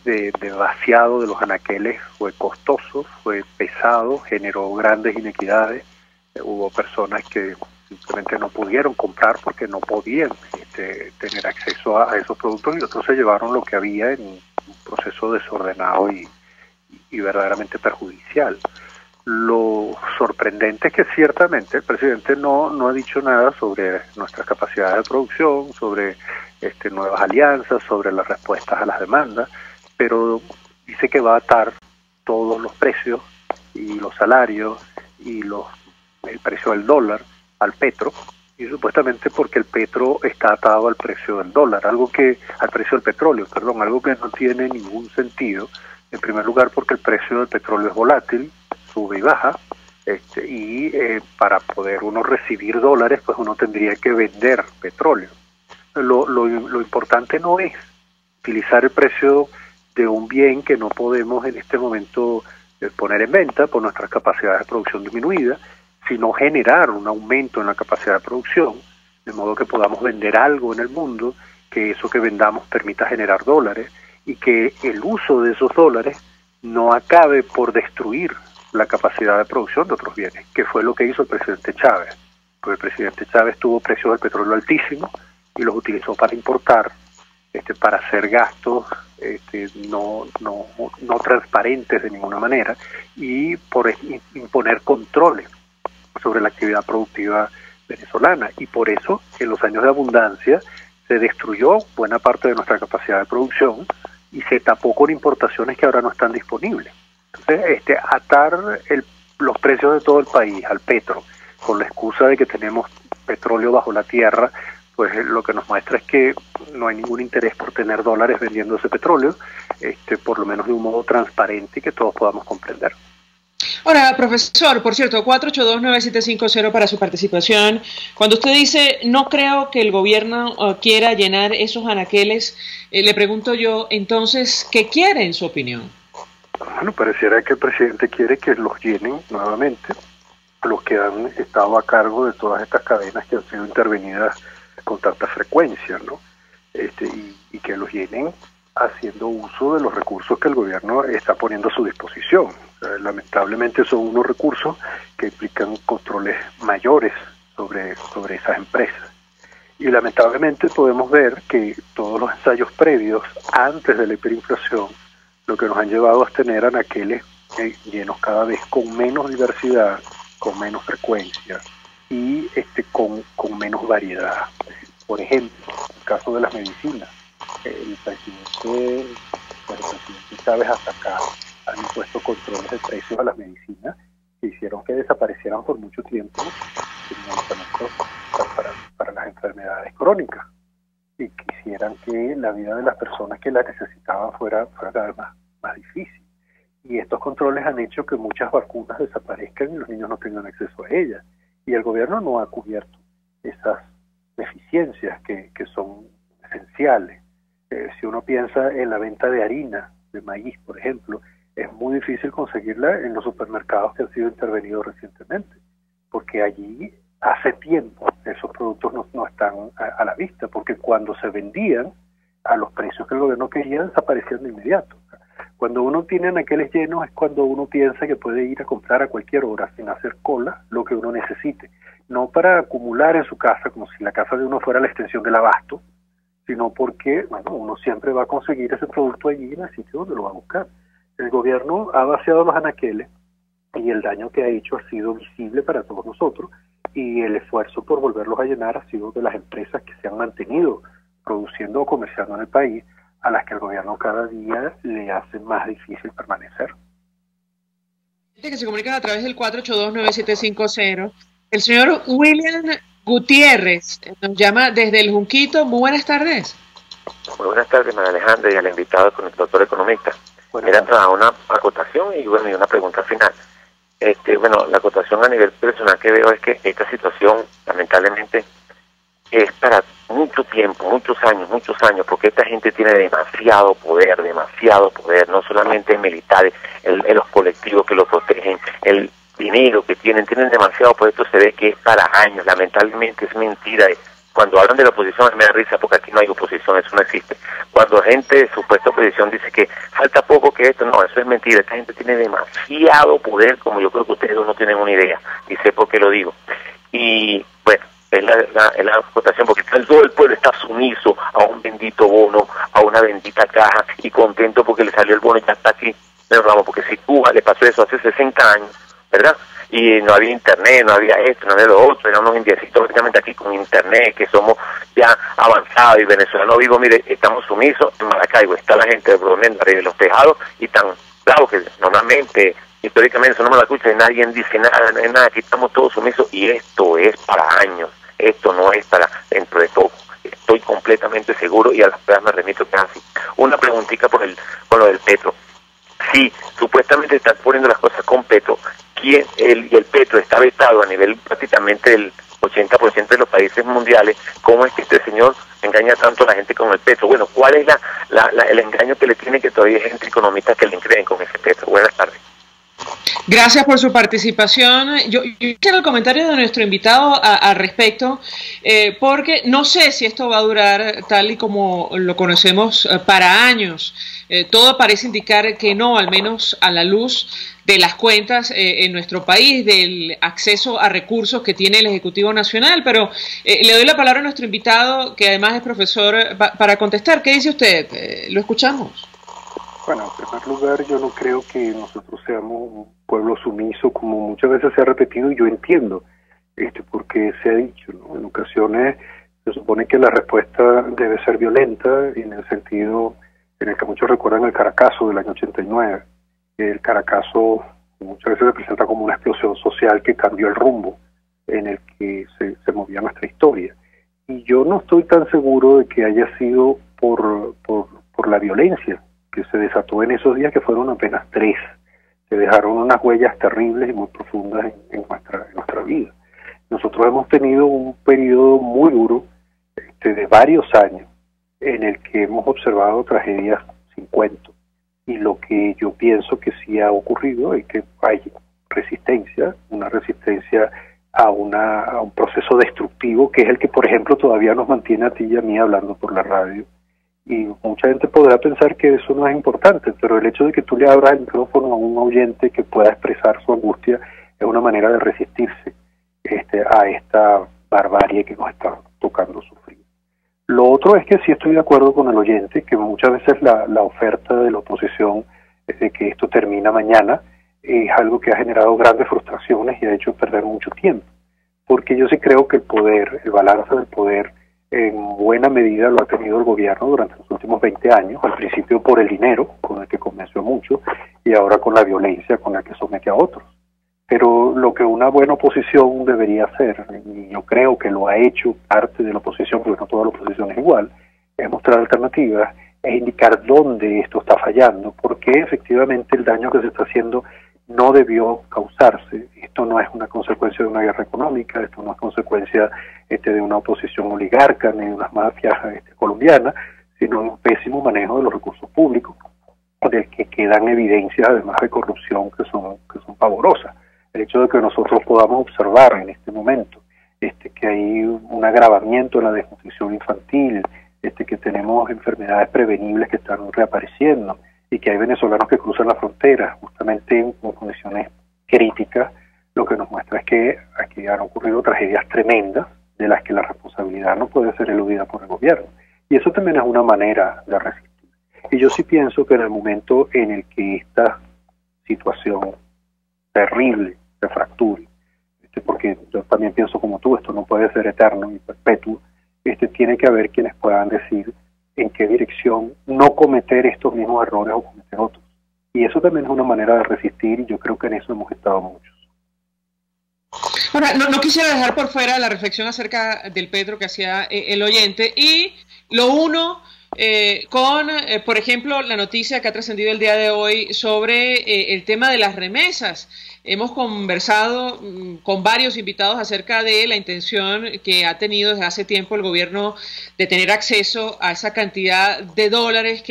de vaciado de los anaqueles fue costoso, fue pesado, generó grandes inequidades. Hubo personas que simplemente no pudieron comprar porque no podían tener acceso a esos productos, y otros se llevaron lo que había en un proceso desordenado y verdaderamente perjudicial. Lo sorprendente es que ciertamente el presidente no ha dicho nada sobre nuestras capacidades de producción, sobre nuevas alianzas, sobre las respuestas a las demandas, pero dice que va a atar todos los precios y los salarios y el precio del dólar al petro, y supuestamente porque el petro está atado al precio del dólar, al precio del petróleo, algo que no tiene ningún sentido. En primer lugar, porque el precio del petróleo es volátil, sube y baja, y para poder uno recibir dólares, pues uno tendría que vender petróleo. Lo importante no es utilizar el precio de un bien que no podemos en este momento poner en venta por nuestras capacidades de producción disminuidas, sino generar un aumento en la capacidad de producción, de modo que podamos vender algo en el mundo, que eso que vendamos permita generar dólares, y que el uso de esos dólares no acabe por destruir la capacidad de producción de otros bienes, que fue lo que hizo el presidente Chávez. Porque el presidente Chávez tuvo precios del petróleo altísimos y los utilizó para importar, para hacer gastos no transparentes de ninguna manera, y por imponer controles sobre la actividad productiva venezolana. Y por eso, en los años de abundancia, se destruyó buena parte de nuestra capacidad de producción y se tapó con importaciones que ahora no están disponibles. Entonces, atar los precios de todo el país al petro con la excusa de que tenemos petróleo bajo la tierra, pues lo que nos muestra es que no hay ningún interés por tener dólares vendiendo ese petróleo, por lo menos de un modo transparente y que todos podamos comprender. Ahora, profesor, por cierto, 482-9750 para su participación. Cuando usted dice, no creo que el gobierno quiera llenar esos anaqueles, le pregunto yo, entonces, ¿qué quiere en su opinión? Bueno, pareciera que el presidente quiere que los llenen nuevamente los que han estado a cargo de todas estas cadenas que han sido intervenidas con tanta frecuencia, ¿no? Y que los llenen haciendo uso de los recursos que el gobierno está poniendo a su disposición. Lamentablemente son unos recursos que implican controles mayores sobre esas empresas. Y lamentablemente podemos ver que todos los ensayos previos antes de la hiperinflación lo que nos han llevado a tener anaqueles llenos cada vez con menos diversidad, con menos frecuencia y con menos variedad. Por ejemplo, en el caso de las medicinas, el presidente Chávez hasta acá han impuesto controles de precios a las medicinas que hicieron que desaparecieran por mucho tiempo medicamentos para las enfermedades crónicas y quisieran que la vida de las personas que las necesitaban fuera cada vez más difícil. Y estos controles han hecho que muchas vacunas desaparezcan y los niños no tengan acceso a ellas. Y el gobierno no ha cubierto esas deficiencias que son esenciales. Si uno piensa en la venta de harina, de maíz, por ejemplo, es muy difícil conseguirla en los supermercados que han sido intervenidos recientemente, porque allí hace tiempo esos productos no están a la vista, porque cuando se vendían a los precios que el gobierno quería, desaparecían de inmediato. Cuando uno tiene anaqueles llenos es cuando uno piensa que puede ir a comprar a cualquier hora sin hacer cola lo que uno necesite, no para acumular en su casa como si la casa de uno fuera la extensión del abasto, sino porque uno siempre va a conseguir ese producto allí en el sitio donde lo va a buscar. El gobierno ha vaciado los anaqueles y el daño que ha hecho ha sido visible para todos nosotros, y el esfuerzo por volverlos a llenar ha sido de las empresas que se han mantenido produciendo o comerciando en el país, a las que el gobierno cada día le hace más difícil permanecer. Que se comunican a través del 482-9750. El señor William Gutiérrez nos llama desde el Junquito. Muy buenas tardes. Muy buenas tardes, María Alejandra, y al invitado con el doctor economista. Era una acotación y una pregunta final. La acotación a nivel personal que veo es que esta situación, lamentablemente, es para mucho tiempo, muchos años, porque esta gente tiene demasiado poder, no solamente en militares, en los colectivos que los protegen, el dinero que tienen demasiado poder. Esto se ve que es para años, lamentablemente es mentira. Cuando hablan de la oposición me da risa porque aquí no hay oposición, eso no existe. Cuando gente de supuesta oposición dice que falta poco que esto, no, eso es mentira. Esta gente tiene demasiado poder, como yo creo que ustedes no tienen una idea, y sé por qué lo digo. Y bueno, es la votación, porque todo el pueblo está sumiso a un bendito bono, a una bendita caja, y contento porque le salió el bono y ya está aquí. Pero vamos, porque si Cuba le pasó eso hace 60 años, ¿verdad? Y no había internet, no había esto, no había lo otro, eran unos indiecitos prácticamente aquí con internet, que somos ya avanzados, y venezolano vivo, mire, estamos sumisos en Maracaibo, está la gente de Bromenda, de los tejados, y tan claro que normalmente, históricamente, eso no me lo escucha, y nadie dice nada, aquí estamos todos sumisos, y esto es para años, esto no es para dentro de poco, estoy completamente seguro, y a las pruebas me remito que es así. Una preguntita con lo del petro. Sí, supuestamente están poniendo las cosas con petro, el petro está vetado a nivel prácticamente del 80% de los países mundiales. ¿Cómo es que este señor engaña tanto a la gente con el petro? Bueno, ¿cuál es el engaño que le tiene, que todavía hay gente economista que le creen con ese petro? Buenas tardes. Gracias por su participación. Yo quiero el comentario de nuestro invitado al respecto, porque no sé si esto va a durar tal y como lo conocemos para años. Todo parece indicar que no, al menos a la luz de las cuentas en nuestro país, del acceso a recursos que tiene el Ejecutivo Nacional. Pero le doy la palabra a nuestro invitado, que además es profesor, para contestar. ¿Qué dice usted? Lo escuchamos. Bueno, en primer lugar, yo no creo que nosotros seamos un pueblo sumiso, como muchas veces se ha repetido, y yo entiendo porque se ha dicho, ¿no? En ocasiones se supone que la respuesta debe ser violenta, en el sentido en el que muchos recuerdan el Caracazo del año 89. El Caracazo muchas veces se presenta como una explosión social que cambió el rumbo en el que se movía nuestra historia. Y yo no estoy tan seguro de que haya sido por la violencia que se desató en esos días, que fueron apenas 3. Se dejaron unas huellas terribles y muy profundas en nuestra vida. Nosotros hemos tenido un periodo muy duro de varios años en el que hemos observado tragedias sin cuento. Y lo que yo pienso que sí ha ocurrido es que hay resistencia, una resistencia a un proceso destructivo, que es el que, por ejemplo, todavía nos mantiene a ti y a mí hablando por la radio. Y mucha gente podrá pensar que eso no es importante, pero el hecho de que tú le abras el micrófono a un oyente que pueda expresar su angustia es una manera de resistirse a esta barbarie que nos está tocando sufrir. Lo otro es que sí estoy de acuerdo con el oyente, que muchas veces la oferta de la oposición de que esto termina mañana es algo que ha generado grandes frustraciones y ha hecho perder mucho tiempo, porque yo sí creo que el balance del poder en buena medida lo ha tenido el gobierno durante los últimos 20 años, al principio por el dinero, con el que convenció mucho, y ahora con la violencia con la que somete a otros. Pero lo que una buena oposición debería hacer, y yo creo que lo ha hecho parte de la oposición, porque no toda la oposición es igual, es mostrar alternativas, es indicar dónde esto está fallando, porque efectivamente el daño que se está haciendo no debió causarse. Esto no es una consecuencia de una guerra económica, esto no es consecuencia de una oposición oligarca ni de unas mafias colombianas, sino de un pésimo manejo de los recursos públicos, del que quedan evidencias además de corrupción que son pavorosas. El hecho de que nosotros podamos observar en este momento que hay un agravamiento en la desnutrición infantil, que tenemos enfermedades prevenibles que están reapareciendo, y que hay venezolanos que cruzan la frontera justamente en condiciones críticas, lo que nos muestra es que aquí han ocurrido tragedias tremendas de las que la responsabilidad no puede ser eludida por el gobierno. Y eso también es una manera de resistir. Y yo sí pienso que en el momento en el que esta situación terrible se fracture, porque yo también pienso como tú, esto no puede ser eterno y perpetuo, tiene que haber quienes puedan decir en qué dirección no cometer estos mismos errores o cometer otros. Y eso también es una manera de resistir, y yo creo que en eso hemos estado muchos. Ahora, no quisiera dejar por fuera la reflexión acerca del Petro que hacía el oyente, y lo uno con, por ejemplo, la noticia que ha trascendido el día de hoy sobre el tema de las remesas. Hemos conversado con varios invitados acerca de la intención que ha tenido desde hace tiempo el gobierno de tener acceso a esa cantidad de dólares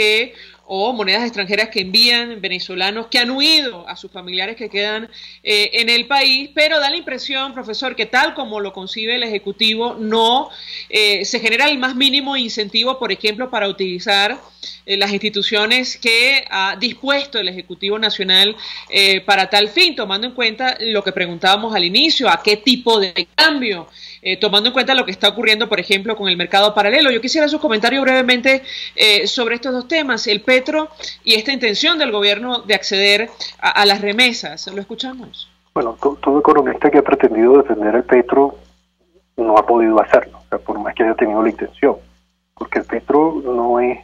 o monedas extranjeras que envían venezolanos que han huido a sus familiares que quedan en el país, pero da la impresión, profesor, que tal como lo concibe el Ejecutivo, no se genera el más mínimo incentivo, por ejemplo, para utilizar las instituciones que ha dispuesto el Ejecutivo Nacional para tal fin, tomando en cuenta lo que preguntábamos al inicio, a qué tipo de cambio, tomando en cuenta lo que está ocurriendo, por ejemplo, con el mercado paralelo. Yo quisiera su comentario brevemente sobre estos dos temas, el Petro y esta intención del gobierno de acceder a las remesas. ¿Lo escuchamos? Bueno, todo economista que ha pretendido defender el Petro no ha podido hacerlo, o sea, por más que haya tenido la intención, porque el Petro no es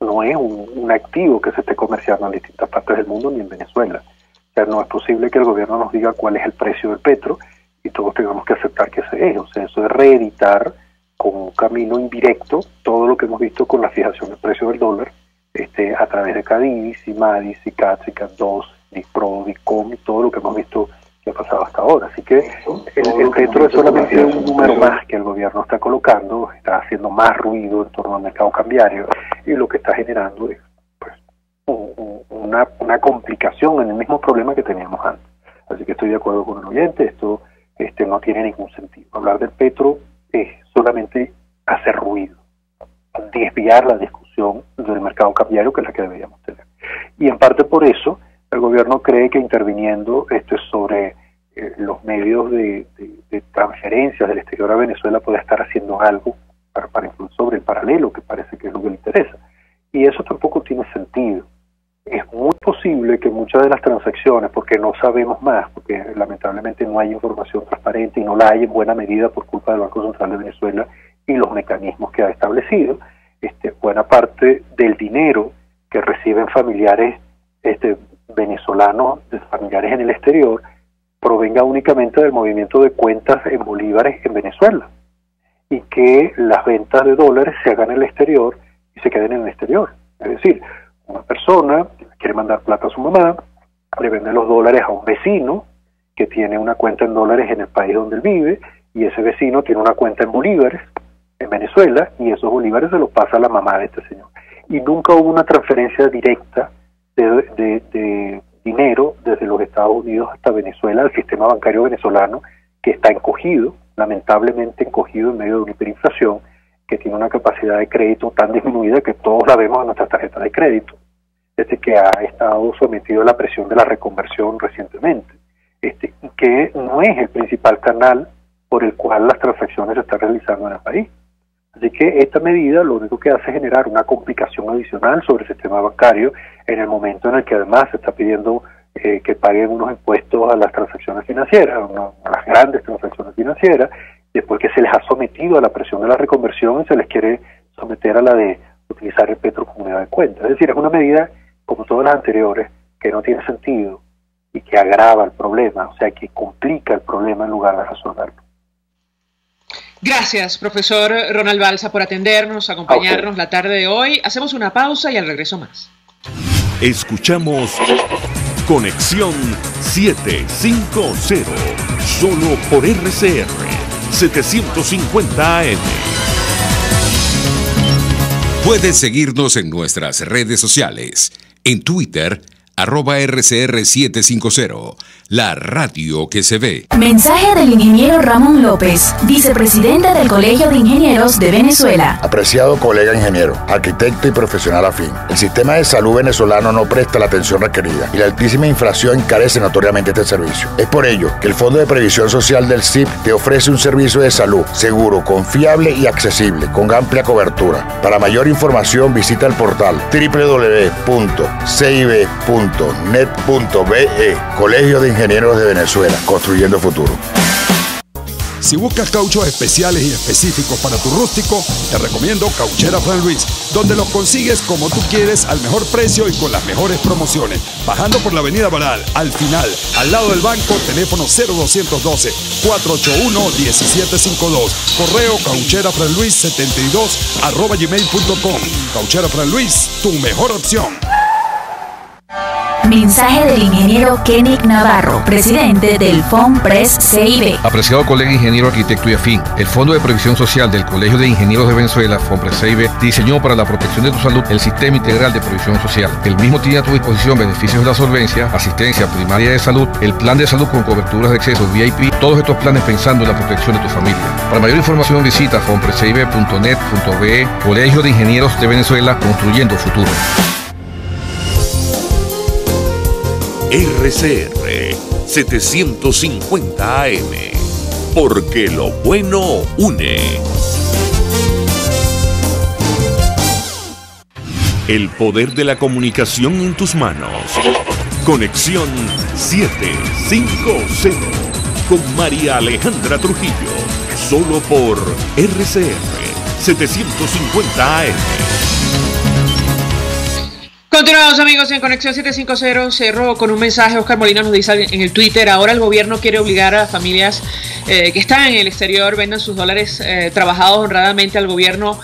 un activo que se esté comerciando en distintas partes del mundo ni en Venezuela. O sea, no es posible que el gobierno nos diga cuál es el precio del Petro y todos tengamos que aceptar que ese es. O sea, eso es reeditar con un camino indirecto todo lo que hemos visto con la fijación del precio del dólar a través de Cadiz, Madis, CAT, CAT2, DIPRO, DICOM y todo lo que hemos visto que ha pasado hasta ahora. Así que el Petro es solamente un número más que el gobierno está colocando, está haciendo más ruido en torno al mercado cambiario, y lo que está generando es pues, una complicación en el mismo problema que teníamos antes. Así que estoy de acuerdo con el oyente, esto no tiene ningún sentido. Hablar del Petro es solamente hacer ruido, desviar la discusión del mercado cambiario, que es la que deberíamos tener. Y en parte por eso el gobierno cree que interviniendo sobre los medios de transferencias del exterior a Venezuela puede estar haciendo algo para influir sobre el paralelo, que parece que es lo que le interesa. Y eso tampoco tiene sentido. Es muy posible que muchas de las transacciones, porque no sabemos más, porque lamentablemente no hay información transparente y no la hay en buena medida por culpa del Banco Central de Venezuela y los mecanismos que ha establecido, buena parte del dinero que reciben familiares venezolanos, de familiares en el exterior, provenga únicamente del movimiento de cuentas en bolívares en Venezuela y que las ventas de dólares se hagan en el exterior y se queden en el exterior. Es decir, una persona quiere mandar plata a su mamá, le vende los dólares a un vecino que tiene una cuenta en dólares en el país donde él vive, y ese vecino tiene una cuenta en bolívares en Venezuela, y esos bolívares se los pasa a la mamá de este señor. Y nunca hubo una transferencia directa de dinero desde los Estados Unidos hasta Venezuela al sistema bancario venezolano, que está encogido, lamentablemente encogido en medio de una hiperinflación, que tiene una capacidad de crédito tan disminuida que todos la vemos en nuestras tarjetas de crédito, desde que ha estado sometido a la presión de la reconversión recientemente, que no es el principal canal por el cual las transacciones se están realizando en el país. Así que esta medida lo único que hace es generar una complicación adicional sobre el sistema bancario en el momento en el que además se está pidiendo que paguen unos impuestos a las transacciones financieras, a las grandes transacciones financieras, después que se les ha sometido a la presión de la reconversión y se les quiere someter a la de utilizar el petro como unidad de cuenta. Es decir, es una medida, como todas las anteriores, que no tiene sentido y que agrava el problema, o sea, que complica el problema en lugar de resolverlo. Gracias, profesor Ronald Balsa, por atendernos, acompañarnos la tarde de hoy. Hacemos una pausa y al regreso más. Escuchamos Conexión 750, solo por RCR 750 AM. Puedes seguirnos en nuestras redes sociales. En Twitter, @RCR750, la radio que se ve. Mensaje del ingeniero Ramón López, vicepresidente del Colegio de Ingenieros de Venezuela. Apreciado colega ingeniero, arquitecto y profesional afín, el sistema de salud venezolano no presta la atención requerida y la altísima inflación encarece notoriamente este servicio. Es por ello que el Fondo de Previsión Social del CIP te ofrece un servicio de salud seguro, confiable y accesible, con amplia cobertura. Para mayor información visita el portal www.cib.net.be, Colegio de Ingenieros de Venezuela, construyendo futuro. Si buscas cauchos especiales y específicos para tu rústico, te recomiendo Cauchera Fran Luis, donde los consigues como tú quieres, al mejor precio y con las mejores promociones. Bajando por la avenida Baral, al final, al lado del banco, teléfono 0212-481-1752. Correo caucherafranluis72@gmail.com. Cauchera Fran Luis, tu mejor opción. Mensaje del ingeniero Kenick Navarro, presidente del FOMPRES CIB. Apreciado colega ingeniero, arquitecto y afín, el Fondo de Previsión Social del Colegio de Ingenieros de Venezuela, FOMPRES CIB, diseñó para la protección de tu salud el Sistema Integral de Previsión Social. El mismo tiene a tu disposición beneficios de la solvencia, asistencia primaria de salud, el plan de salud con coberturas de acceso VIP, todos estos planes pensando en la protección de tu familia. Para mayor información visita fomprescib.net.be, Colegio de Ingenieros de Venezuela, construyendo futuro. RCR 750 AM, porque lo bueno une. El poder de la comunicación en tus manos. Conexión 750 con María Alejandra Trujillo, solo por RCR 750 AM. Continuamos, amigos, en Conexión 750. Cerro con un mensaje. Oscar Molina nos dice en el Twitter: ahora el gobierno quiere obligar a las familias que están en el exterior, vendan sus dólares trabajados honradamente al gobierno.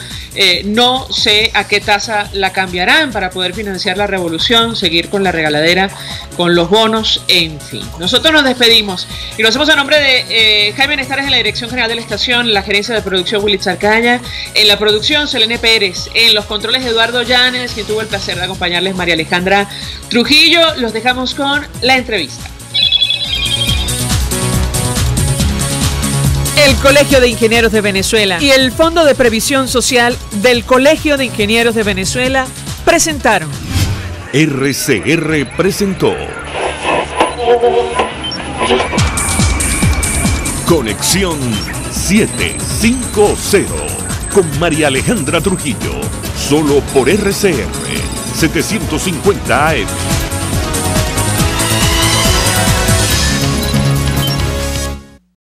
No sé a qué tasa la cambiarán para poder financiar la revolución, seguir con la regaladera, con los bonos, en fin. Nosotros nos despedimos y lo hacemos a nombre de Jaime Nestares en la dirección general de la estación, la gerencia de producción Willy Charcaya, en la producción Selene Pérez, en los controles Eduardo Llanes, quien tuvo el placer de acompañarles, María Alejandra Trujillo. Los dejamos con la entrevista. El Colegio de Ingenieros de Venezuela y el Fondo de Previsión Social del Colegio de Ingenieros de Venezuela presentaron. RCR presentó Conexión 750 con María Alejandra Trujillo, solo por RCR 750 AM.